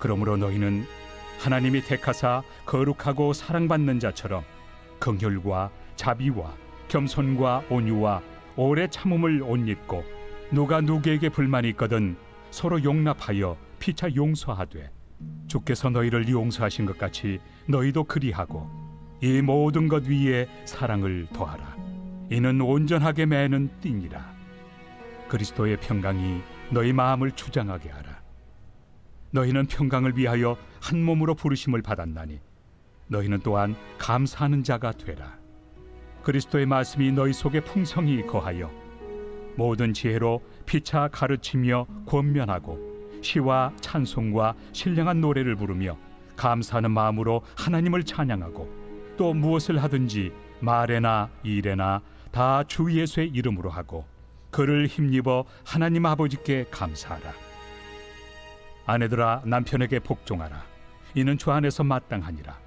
그러므로 너희는 하나님이 택하사 거룩하고 사랑받는 자처럼 긍휼과 자비와 겸손과 온유와 오래 참음을 옷 입고 누가 누구에게 불만이 있거든 서로 용납하여 피차 용서하되 주께서 너희를 용서하신 것 같이 너희도 그리하고 이 모든 것 위에 사랑을 더하라. 이는 온전하게 매는 띠니라. 그리스도의 평강이 너희 마음을 주장하게 하라. 너희는 평강을 위하여 한 몸으로 부르심을 받았나니 너희는 또한 감사하는 자가 되라. 그리스도의 말씀이 너희 속에 풍성히 거하여 모든 지혜로 피차 가르치며 권면하고 시와 찬송과 신령한 노래를 부르며 감사하는 마음으로 하나님을 찬양하고 또 무엇을 하든지 말에나 일에나 다 주 예수의 이름으로 하고 그를 힘입어 하나님 아버지께 감사하라. 아내들아 남편에게 복종하라. 이는 주 안에서 마땅하니라.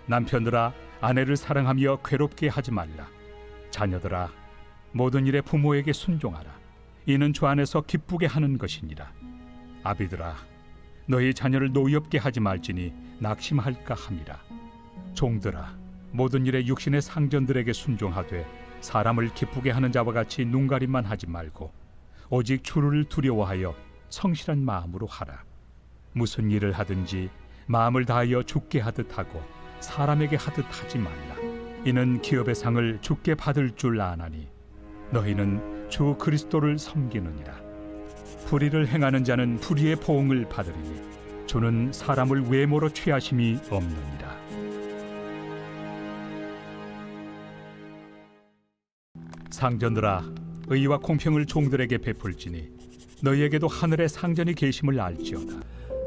남편들아 아내를 사랑하며 괴롭게 하지 말라. 자녀들아 모든 일에 부모에게 순종하라. 이는 주 안에서 기쁘게 하는 것이니라. 아비들아 너희 자녀를 노엽게 하지 말지니 낙심할까 함이라. 종들아 모든 일에 육신의 상전들에게 순종하되 사람을 기쁘게 하는 자와 같이 눈가림만 하지 말고 오직 주를 두려워하여 성실한 마음으로 하라. 무슨 일을 하든지 마음을 다하여 주께 하듯 하고 사람에게 하듯 하지 말라. 이는 기업의 상을 주께 받을 줄 아나니 너희는 주 그리스도를 섬기느니라. 불의를 행하는 자는 불의의 보응을 받으리니 주는 사람을 외모로 취하심이 없느니라. 상전들아 의와 공평을 종들에게 베풀지니 너희에게도 하늘의 상전이 계심을 알지어다.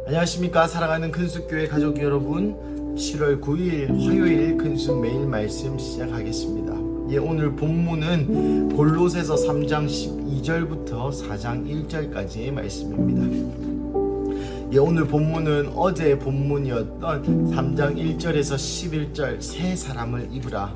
안녕하십니까 사랑하는 근숙교회 가족 여러분, 7월 9일 화요일 근숙 매일 말씀 시작하겠습니다. 오늘 본문은 골로새서 3장 12절부터 4장 1절까지의 말씀입니다. 오늘 본문은 어제 본문이었던 3장 1절에서 11절 새 사람을 입으라,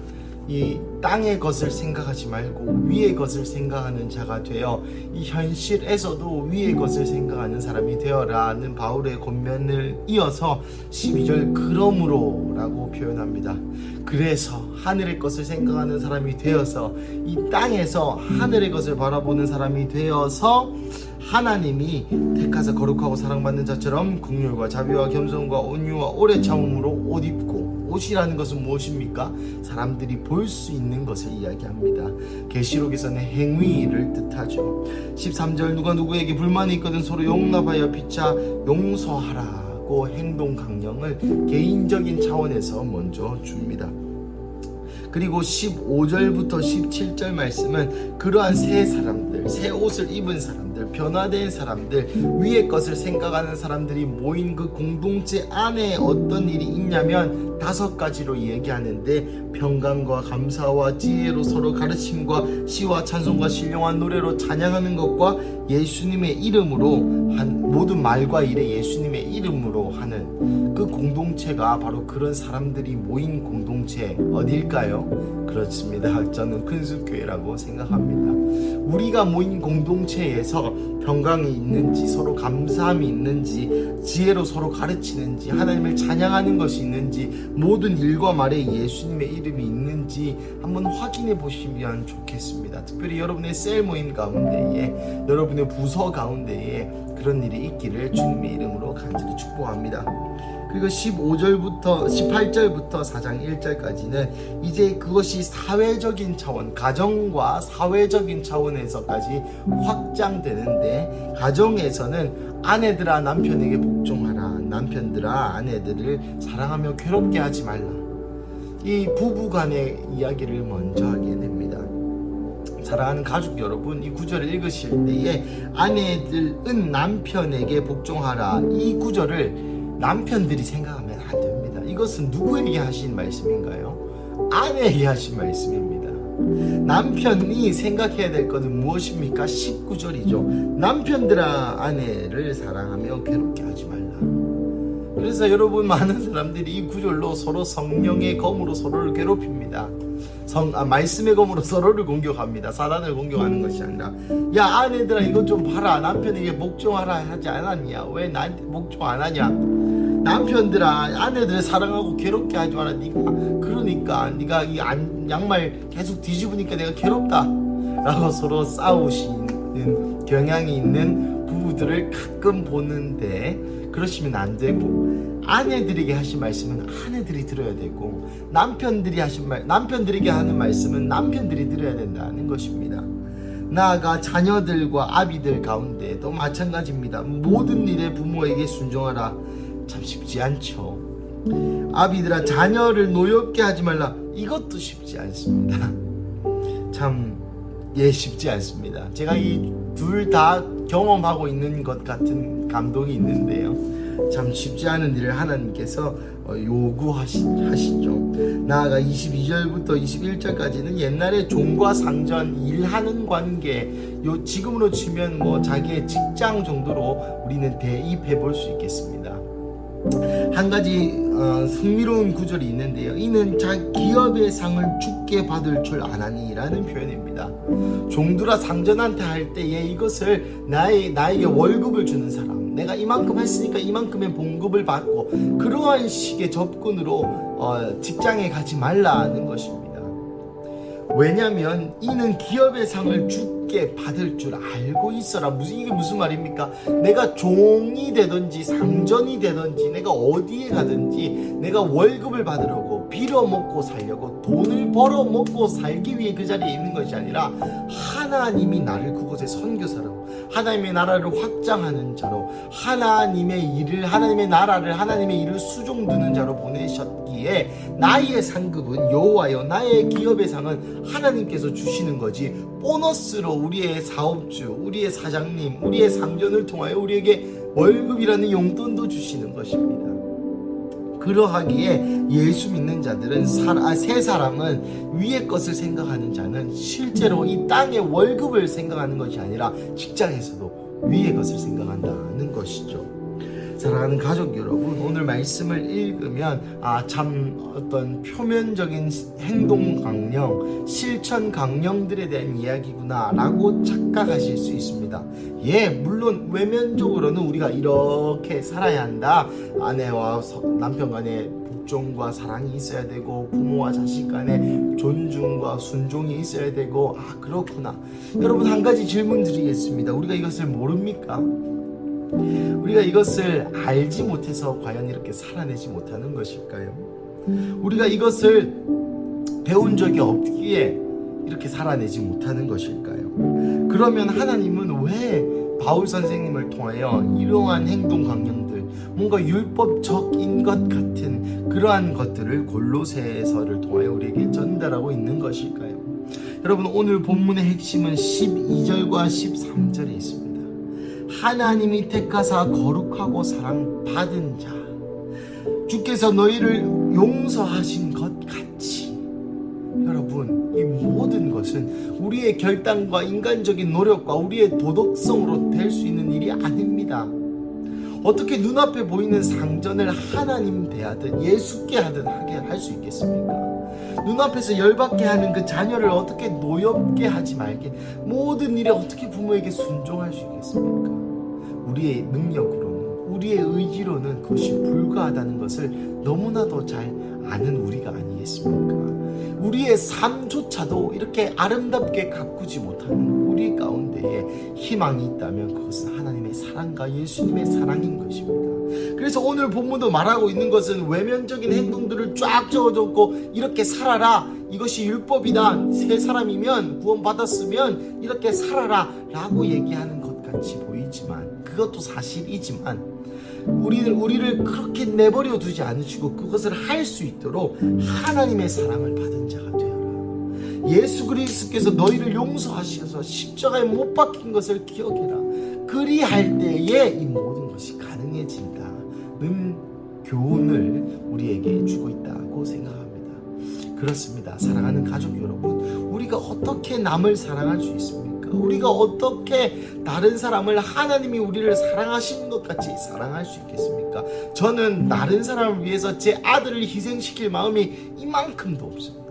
이 땅의 것을 생각하지 말고 위의 것을 생각하는 자가 되어 이 현실에서도 위의 것을 생각하는 사람이 되어라는 바울의 권면을 이어서 12절 그러므로 라고 표현합니다. 그래서 하늘의 것을 생각하는 사람이 되어서 이 땅에서 하늘의 것을 바라보는 사람이 되어서 하나님이 택하사 거룩하고 사랑받는 자처럼 긍휼과 자비와 겸손과 온유와 오래 참음으로 옷 입고, 옷이라는 것은 무엇입니까? 사람들이 볼 수 있는 것을 이야기합니다. 계시록에서는 행위를 뜻하죠. 13절 누가 누구에게 불만이 있거든 서로 용납하여 피차 용서하라고 행동 강령을 개인적인 차원에서 먼저 줍니다. 그리고 15절부터 17절 말씀은 그러한 새 사람들, 새 옷을 입은 사람들, 변화된 사람들, 위의 것을 생각하는 사람들이 모인 그 공동체 안에 어떤 일이 있냐면 5가지로 얘기하는데, 평강과 감사와 지혜로 서로 가르침과 시와 찬송과 신령한 노래로 찬양하는 것과 예수님의 이름으로 모든 말과 일에 예수님의 이름으로 하는 그 공동체가 바로 그런 사람들이 모인 공동체 어딜까요? 그렇습니다. 저는 큰숲교회라고 생각합니다. 우리가 모인 공동체에서 평강이 있는지, 서로 감사함이 있는지, 지혜로 서로 가르치는지, 하나님을 찬양하는 것이 있는지, 모든 일과 말에 예수님의 이름이 있는지 한번 확인해 보시면 좋겠습니다. 특별히 여러분의 셀 모임 가운데에, 여러분의 부서 가운데에 그런 일이 있기를 주님의 이름으로 간절히 축복합니다. 그리고 18절부터 4장 1절까지는 이제 그것이 사회적인 차원, 가정과 사회적인 차원에서까지 확장되는데, 가정에서는 아내들아 남편에게 복종하라, 남편들아 아내들을 사랑하며 괴롭게 하지 말라, 이 부부간의 이야기를 먼저 하게 됩니다. 사랑하는 가족 여러분, 이 구절을 읽으실 때에 아내들은 남편에게 복종하라, 이 구절을 남편들이 생각하면 안 됩니다. 이것은 누구에게 하신 말씀인가요? 아내에게 하신 말씀입니다. 남편이 생각해야 될 것은 무엇입니까? 19절이죠. 남편들아 아내를 사랑하며 괴롭게 하지 말라. 그래서 여러분, 많은 사람들이 이 구절로 서로 성령의 검으로 서로를 괴롭힙니다. 말씀의 검으로 서로를 공격합니다. 사단을 공격하는 것이 아니라, 야 아내들아 이것 좀 봐라, 남편에게 복종하라 하지 않았냐, 왜 나한테 복종 안 하냐, 남편들아, 아내들 사랑하고 괴롭게 하지 마라. 그러니까 네가 이 양말 계속 뒤집으니까 내가 괴롭다 라고 서로 싸우시는 경향이 있는 부부들을 가끔 보는데, 그러시면 안 되고, 아내들에게 하신 말씀은 아내들이 들어야 되고, 남편들에게 하는 말씀은 남편들이 들어야 된다는 것입니다. 나아가 자녀들과 아비들 가운데도 마찬가지입니다. 모든 일에 부모에게 순종하라. 참 쉽지 않죠. 아비들아, 자녀를 노엽게 하지 말라. 이것도 쉽지 않습니다. 참 쉽지 않습니다. 제가 이 둘 다 경험하고 있는 것 같은 감동이 있는데요, 참 쉽지 않은 일을 하나님께서 요구하시죠. 나아가 22절부터 21절까지는 옛날에 종과 상전, 일하는 관계, 지금으로 치면 자기의 직장 정도로 우리는 대입해 볼 수 있겠습니다. 한 가지 흥미로운 구절이 있는데요, 이는 기업의 상을 주께 받을 줄 아나니 라는 표현입니다. 종들아 상전한테 할 때에 이것을 나에게 월급을 주는 사람, 내가 이만큼 했으니까 이만큼의 봉급을 받고, 그러한 식의 접근으로 직장에 가지 말라는 것입니다. 왜냐하면 이는 기업의 상을 주께 받을 줄 알고 있어라. 이게 무슨 말입니까? 내가 종이 되든지 상전이 되든지 내가 어디에 가든지 내가 월급을 받으려고, 빌어먹고 살려고, 돈을 벌어먹고 살기 위해 그 자리에 있는 것이 아니라 하나님이 나를 그곳에 선교사로, 하나님의 나라를 확장하는 자로, 하나님의 나라를, 하나님의 일을 수종드는 자로 보내셨기에 나의 상급은 여호와여, 나의 기업의 상은 하나님께서 주시는 거지, 보너스로 우리의 사업주, 우리의 사장님, 우리의 상전을 통하여 우리에게 월급이라는 용돈도 주시는 것입니다. 그러하기에 예수 믿는 자들은 세 사람은 위의 것을 생각하는 자는 실제로 이 땅의 월급을 생각하는 것이 아니라 직장에서도 위의 것을 생각한다는 것이죠. 사랑하는 가족 여러분, 오늘 말씀을 읽으면 참 어떤 표면적인 행동 강령, 실천 강령들에 대한 이야기구나 라고 착각하실 수 있습니다. 물론 외면적으로는 우리가 이렇게 살아야 한다, 아내와 남편 간에 복종과 사랑이 있어야 되고, 부모와 자식 간에 존중과 순종이 있어야 되고, 그렇구나. 여러분, 한 가지 질문 드리겠습니다. 우리가 이것을 모릅니까? 우리가 이것을 알지 못해서 과연 이렇게 살아내지 못하는 것일까요? 우리가 이것을 배운 적이 없기에 이렇게 살아내지 못하는 것일까요? 그러면 하나님은 왜 바울 선생님을 통하여 이러한 행동 강령들, 뭔가 율법적인 것 같은 그러한 것들을 골로새서를 통하여 우리에게 전달하고 있는 것일까요? 여러분, 오늘 본문의 핵심은 12절과 13절에 있습니다. 하나님이 택하사 거룩하고 사랑받은 자, 주께서 너희를 용서하신 것 같이. 여러분, 이 모든 것은 우리의 결단과 인간적인 노력과 우리의 도덕성으로 될 수 있는 일이 아닙니다. 어떻게 눈앞에 보이는 상전을 하나님 대하듯 예수께 하듯 하게 할 수 있겠습니까? 눈앞에서 열받게 하는 그 자녀를 어떻게 노엽게 하지 말게, 모든 일에 어떻게 부모에게 순종할 수 있겠습니까? 우리의 능력으로는, 우리의 의지로는 그것이 불가하다는 것을 너무나도 잘 아는 우리가 아니겠습니까? 우리의 삶조차도 이렇게 아름답게 가꾸지 못하는 우리 가운데에 희망이 있다면 그것은 하나님의 사랑과 예수님의 사랑인 것입니다. 그래서 오늘 본문도 말하고 있는 것은 외면적인 행동들을 쫙 적어줬고, 이렇게 살아라, 이것이 율법이다, 새 사람이면 구원받았으면 이렇게 살아라 라고 얘기하는 것 같이 보이지만, 그것도 사실이지만 우리를 그렇게 내버려 두지 않으시고 그것을 할 수 있도록 하나님의 사랑을 받은 자가 되어라. 예수 그리스도께서 너희를 용서하셔서 십자가에 못 박힌 것을 기억해라. 그리할 때에 이 모든 것이 가능해진다는 교훈을 우리에게 주고 있다고 생각합니다. 그렇습니다. 사랑하는 가족 여러분, 우리가 어떻게 남을 사랑할 수 있습니까? 우리가 어떻게 다른 사람을 하나님이 우리를 사랑하시는 것 같이 사랑할 수 있겠습니까? 저는 다른 사람을 위해서 제 아들을 희생시킬 마음이 이만큼도 없습니다.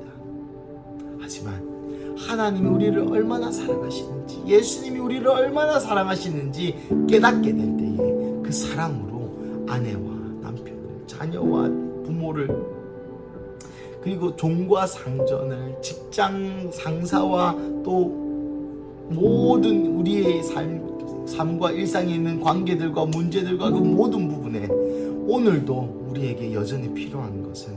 하지만 하나님이 우리를 얼마나 사랑하시는지, 예수님이 우리를 얼마나 사랑하시는지 깨닫게 될 때에 그 사랑으로 아내와 남편을, 자녀와 부모를, 그리고 종과 상전을, 직장 상사와 또 모든 우리의 삶과 일상에 있는 관계들과 문제들과 그 모든 부분에 오늘도 우리에게 여전히 필요한 것은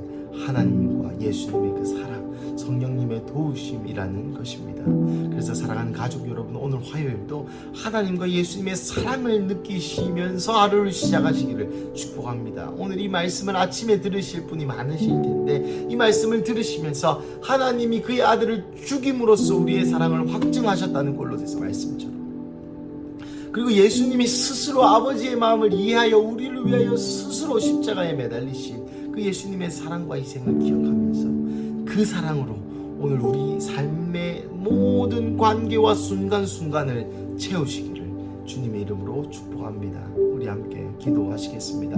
하나님과 예수님의 그 사랑, 성령님의 도우심이라는 것입니다. 그래서 사랑하는 가족 여러분, 오늘 화요일도 하나님과 예수님의 사랑을 느끼시면서 하루를 시작하시기를 축복합니다. 오늘 이 말씀을 아침에 들으실 분이 많으실 텐데, 이 말씀을 들으시면서 하나님이 그의 아들을 죽임으로써 우리의 사랑을 확증하셨다는 골로새서 말씀처럼, 그리고 예수님이 스스로 아버지의 마음을 이해하여 우리를 위하여 스스로 십자가에 매달리신 그 예수님의 사랑과 희생을 기억하면서 그 사랑으로 오늘 우리 삶의 모든 관계와 순간순간을 채우시기를 주님의 이름으로 축복합니다. 우리 함께 기도하시겠습니다.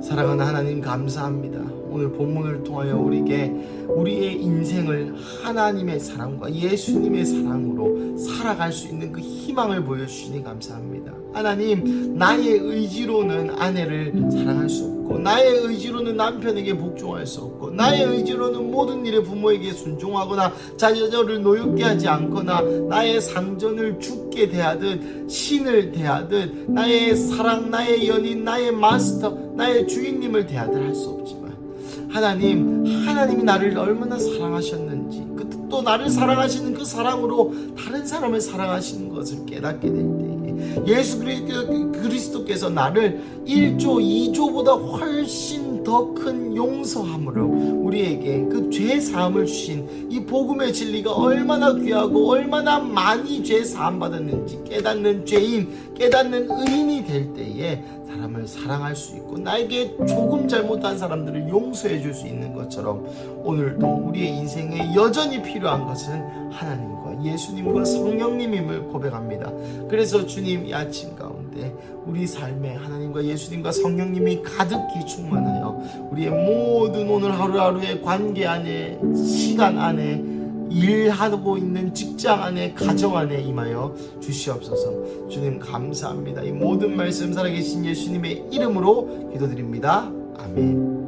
사랑하는 하나님, 감사합니다. 오늘 본문을 통하여 우리에게 우리의 인생을 하나님의 사랑과 예수님의 사랑으로 살아갈 수 있는 그 희망을 보여주시니 감사합니다. 하나님, 나의 의지로는 아내를 사랑할 수 없고, 나의 의지로는 남편에게 복종할 수 없고, 나의 의지로는 모든 일에 부모에게 순종하거나 자녀를 노엽게 하지 않거나, 나의 상전을 죽게 대하듯 신을 대하듯 나의 사랑, 나의 연인, 나의 마스터, 나의 주인님을 대하듯 할 수 없지만, 하나님이 나를 얼마나 사랑하셨는지, 또 나를 사랑하시는 그 사랑으로 다른 사람을 사랑하시는 것을 깨닫게 될 때에 예수 그리스도께서 나를 1조 2조보다 훨씬 더 큰 용서함으로 우리에게 그 죄 사함을 주신 이 복음의 진리가 얼마나 귀하고 얼마나 많이 죄 사함 받았는지 깨닫는 죄인, 깨닫는 의인이 될 때에 사람을 사랑할 수 있고, 나에게 조금 잘못한 사람들을 용서해 줄 수 있는 것처럼 오늘도 우리의 인생에 여전히 필요한 것은 하나님과 예수님과 성령님임을 고백합니다. 그래서 주님, 이 아침 가운데 우리 삶에 하나님과 예수님과 성령님이 가득히 충만하여 우리의 모든 오늘 하루하루의 관계 안에, 시간 안에, 일하고 있는 직장 안에, 가정 안에 임하여 주시옵소서. 주님 감사합니다. 이 모든 말씀 살아계신 예수님의 이름으로 기도드립니다. 아멘.